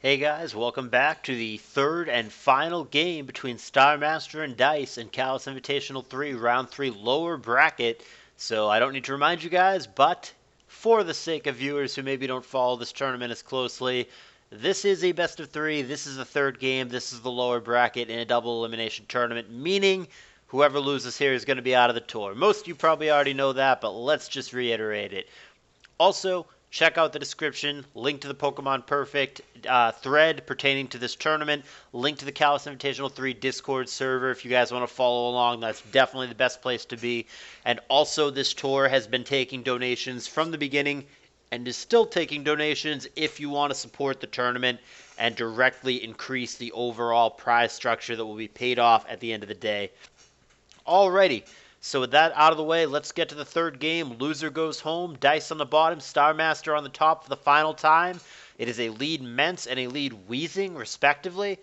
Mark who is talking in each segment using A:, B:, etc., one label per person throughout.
A: Hey guys, welcome back to the third and final game between Starmaster and Dice in CALLOUS Invitational 3, Round 3 lower bracket. So I don't need to remind you guys, but for the sake of viewers who maybe don't follow this tournament as closely, this is a best of 3, this is the third game, this is the lower bracket in a double elimination tournament, meaning whoever loses here is going to be out of the tour. Most of you probably already know that, but let's just reiterate it. Also, check out the description, link to the Pokemon Perfect thread pertaining to this tournament, link to the CALLOUS Invitational 3 Discord server if you guys want to follow along. That's definitely the best place to be. And also, this tour has been taking donations from the beginning and is still taking donations if you want to support the tournament and directly increase the overall prize structure that will be paid off at the end of the day. Alrighty. So with that out of the way, let's get to the third game. Loser goes home. Dice on the bottom, Starmaster on the top for the final time. It is a lead Mence and a lead Wheezing, respectively.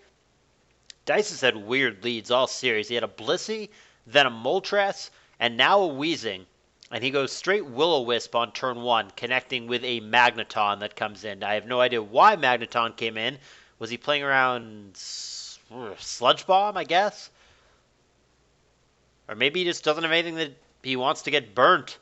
A: Dice has had weird leads all series. He had a Blissey, then a Moltres, and now a Wheezing. And he goes straight Will-O-Wisp on turn 1, connecting with a Magneton that comes in. I have no idea why Magneton came in. Was he playing around Sludge Bomb, I guess? Or maybe he just doesn't have anything that he wants to get burnt.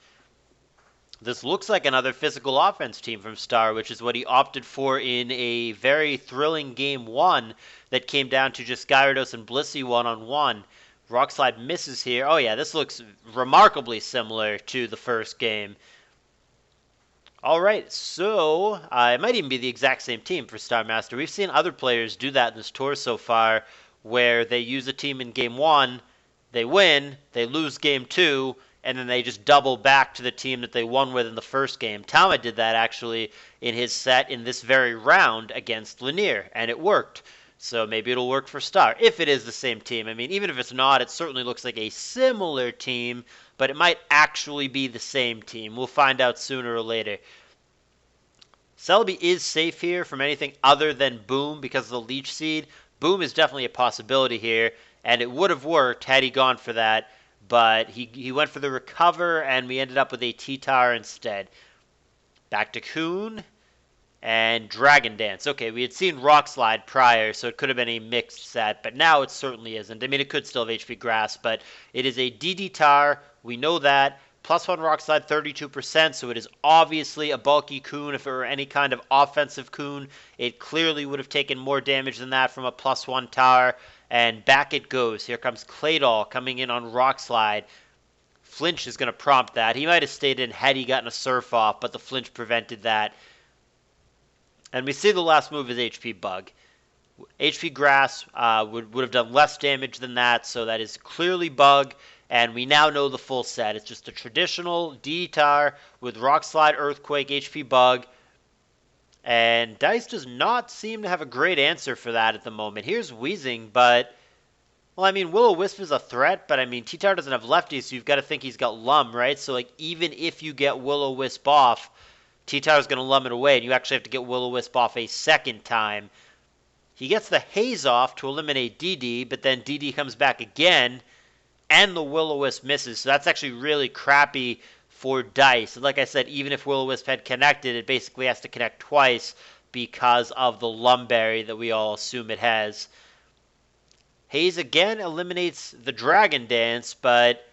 A: This looks like another physical offense team from Star, which is what he opted for in a very thrilling game 1 that came down to just Gyarados and Blissey one-on-one. Rock Slide misses here. Oh yeah, this looks remarkably similar to the first game. Alright, so it might even be the exact same team for Starmaster. We've seen other players do that in this tour so far, where they use a team in game 1, they win, they lose game 2, and then they just double back to the team that they won with in the first game. Tama did that actually in his set in this very round against Lanier, and it worked. So maybe it'll work for Star, if it is the same team. I mean, even if it's not, it certainly looks like a similar team, but it might actually be the same team. We'll find out sooner or later. Celebi is safe here from anything other than Boom because of the Leech Seed. Boom is definitely a possibility here, and it would have worked had he gone for that, but he went for the Recover, and we ended up with a T-Tar instead. Back to Coon, and Dragon Dance. Okay, we had seen Rock Slide prior, so it could have been a mixed set, but now it certainly isn't. I mean, it could still have HP Grass, but it is a DD-Tar, we know that. +1 Rock Slide, 32%, so it is obviously a bulky Coon. If it were any kind of offensive Coon, it clearly would have taken more damage than that from a +1 Tar. And back it goes. Here comes Claydol coming in on Rock Slide. Flinch is going to prompt that. He might have stayed in had he gotten a Surf off, but the Flinch prevented that. And we see the last move is HP Bug. HP Grass would have done less damage than that, so that is clearly Bug. And we now know the full set. It's just a traditional D-Tar with Rock Slide, Earthquake, HP Bug. And Dice does not seem to have a great answer for that at the moment. Here's Wheezing, but, well, I mean, Will-O-Wisp is a threat, but, I mean, T-Tar doesn't have lefties, so you've got to think he's got Lum, right? So, like, even if you get Will-O-Wisp off, T-Tar's going to Lum it away, and you actually have to get Will-O-Wisp off a second time. He gets the Haze off to eliminate DD, but then DD comes back again, and the Will-O-Wisp misses, so that's actually really crappy for Dice. And like I said, even if Will-O-Wisp had connected, it basically has to connect twice because of the Lumberry that we all assume it has. Haze again eliminates the Dragon Dance, but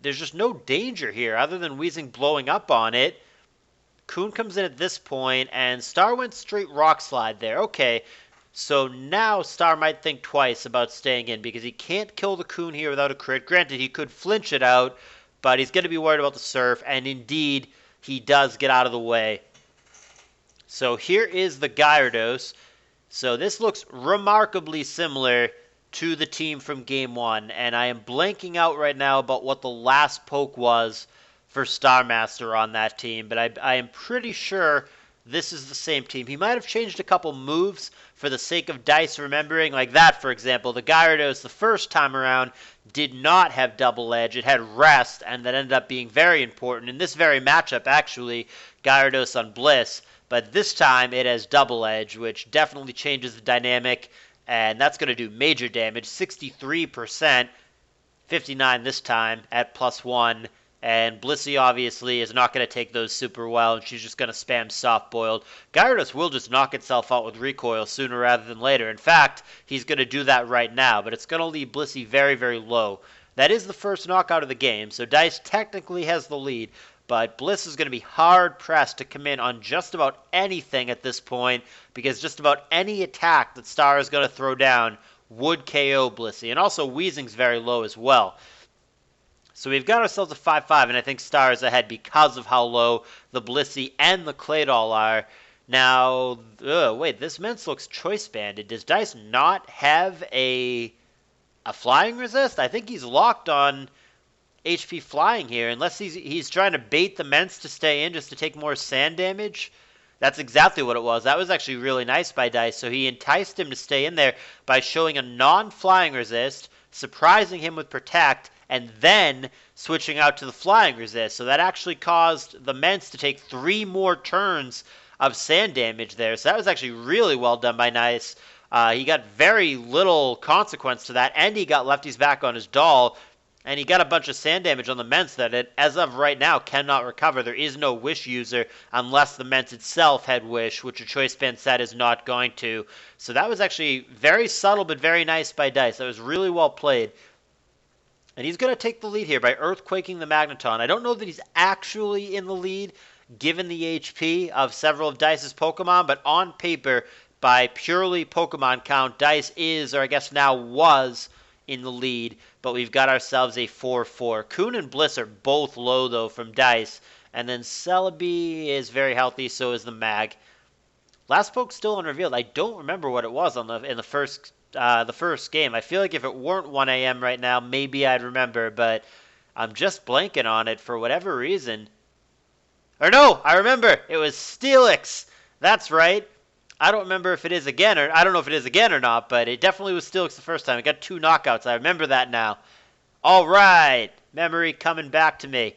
A: there's just no danger here other than Wheezing blowing up on it. Coon comes in at this point, and Star went straight Rock Slide there. Okay, so now Star might think twice about staying in because he can't kill the Coon here without a crit. Granted, he could flinch it out, but he's going to be worried about the Surf, and indeed, he does get out of the way. So here is the Gyarados. So this looks remarkably similar to the team from Game 1, and I am blanking out right now about what the last poke was for Starmaster on that team, but I am pretty sure this is the same team. He might have changed a couple moves for the sake of Dice remembering, like that, for example. The Gyarados the first time around did not have Double Edge. It had Rest, and that ended up being very important. In this very matchup, actually, Gyarados on Bliss. But this time, it has Double Edge, which definitely changes the dynamic, and that's going to do major damage. 63%, 59 this time at +1, And Blissey obviously is not going to take those super well, and she's just going to spam soft-boiled. Gyarados will just knock itself out with recoil sooner rather than later. In fact, he's going to do that right now, but it's going to leave Blissey very, very low. That is the first knockout of the game, so Dice technically has the lead, but Bliss is going to be hard-pressed to come in on just about anything at this point, because just about any attack that Star is going to throw down would KO Blissey. And also, Weezing's very low as well. So we've got ourselves a 5-5, and I think Star is ahead because of how low the Blissey and the Claydol are. Now, wait, this Mence looks choice banded. Does Dice not have a flying resist? I think he's locked on HP flying here, unless he's trying to bait the Mence to stay in just to take more sand damage. That's exactly what it was. That was actually really nice by Dice. So he enticed him to stay in there by showing a non-flying resist, surprising him with Protect, and then switching out to the flying resist. So that actually caused the Mence to take 3 more turns of sand damage there. So that was actually really well done by Dice. He got very little consequence to that, and he got Lefty's back on his doll. And he got a bunch of sand damage on the Mence that it, as of right now, cannot recover. There is no Wish user unless the Mence itself had Wish, which a Choice Band set is not going to. So that was actually very subtle but very nice by Dice. That was really well played. And he's going to take the lead here by Earthquaking the Magneton. I don't know that he's actually in the lead, given the HP of several of Dice's Pokemon, but on paper, by purely Pokemon count, Dice is, or I guess now was, in the lead, but we've got ourselves a 4-4. Coon and Bliss are both low, though, from Dice, and then Celebi is very healthy, so is the Mag. Last poke still unrevealed. I don't remember what it was in the first game. I feel like if it weren't 1 a.m. right now, maybe I'd remember, but I'm just blanking on it for whatever reason. Or no, I remember. It was Steelix. That's right. I don't remember if it is again, or I don't know if it is again or not, but it definitely was Steelix the first time. It got 2 knockouts. I remember that now. All right. Memory coming back to me.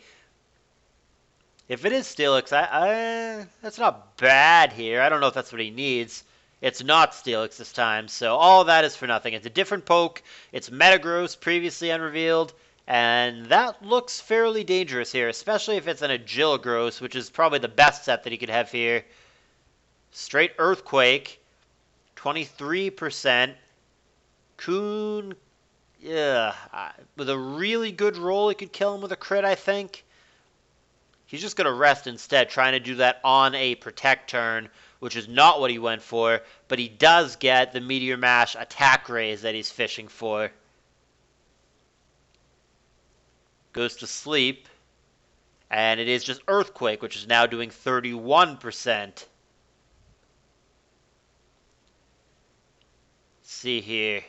A: If it is Steelix, that's not bad here. I don't know if that's what he needs. It's not Steelix this time, so all that is for nothing. It's a different poke. It's Metagross, previously unrevealed, and that looks fairly dangerous here, especially if it's an Agilagross, which is probably the best set that he could have here. Straight Earthquake, 23%. Coon, yeah, with a really good roll, he could kill him with a crit, I think. He's just going to rest instead, trying to do that on a Protect turn, which is not what he went for, but he does get the Meteor Mash attack raise that he's fishing for. Goes to sleep, and it is just Earthquake, which is now doing 31%. See here.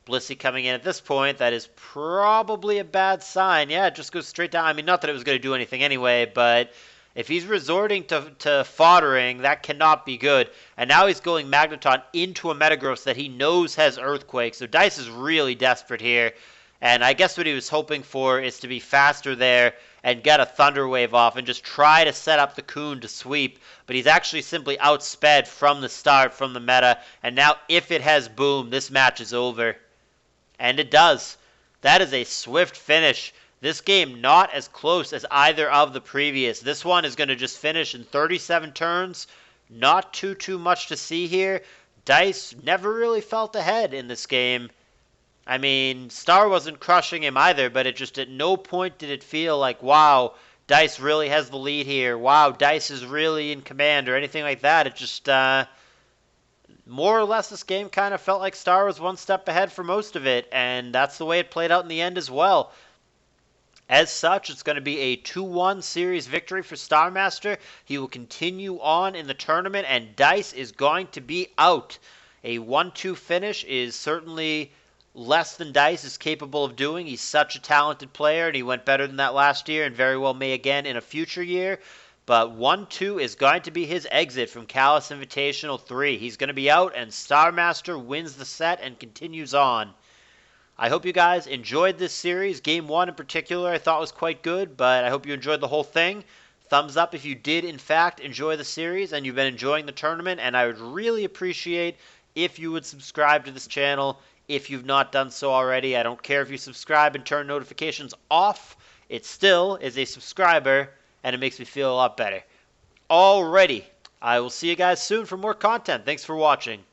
A: Blissey coming in at this point. That is probably a bad sign. Yeah, it just goes straight down. I mean, not that it was going to do anything anyway, but if he's resorting to foddering, that cannot be good. And now he's going Magneton into a Metagross that he knows has Earthquake. So Dice is really desperate here. And I guess what he was hoping for is to be faster there and get a Thunder Wave off and just try to set up the Coon to sweep. But he's actually simply outsped from the start, from the meta. And now if it has Boom, this match is over. And it does. That is a swift finish. This game not as close as either of the previous. This one is going to just finish in 37 turns. Not too much to see here. Dice never really felt ahead in this game. I mean, Star wasn't crushing him either, but it just at no point did it feel like, wow, Dice really has the lead here. Wow, Dice is really in command or anything like that. It just, more or less this game kind of felt like Star was one step ahead for most of it, and that's the way it played out in the end as well. As such, it's going to be a 2-1 series victory for Starmaster. He will continue on in the tournament, and Dice is going to be out. A 1-2 finish is certainly less than Dice is capable of doing. He's such a talented player, and he went better than that last year and very well may again in a future year. But 1-2 is going to be his exit from CALLOUS Invitational 3. He's going to be out, and Starmaster wins the set and continues on. I hope you guys enjoyed this series. Game 1 in particular I thought was quite good, but I hope you enjoyed the whole thing. Thumbs up if you did, in fact, enjoy the series and you've been enjoying the tournament, and I would really appreciate if you would subscribe to this channel if you've not done so already. I don't care if you subscribe and turn notifications off. it still is a subscriber, and it makes me feel a lot better. Alrighty, I will see you guys soon for more content. Thanks for watching.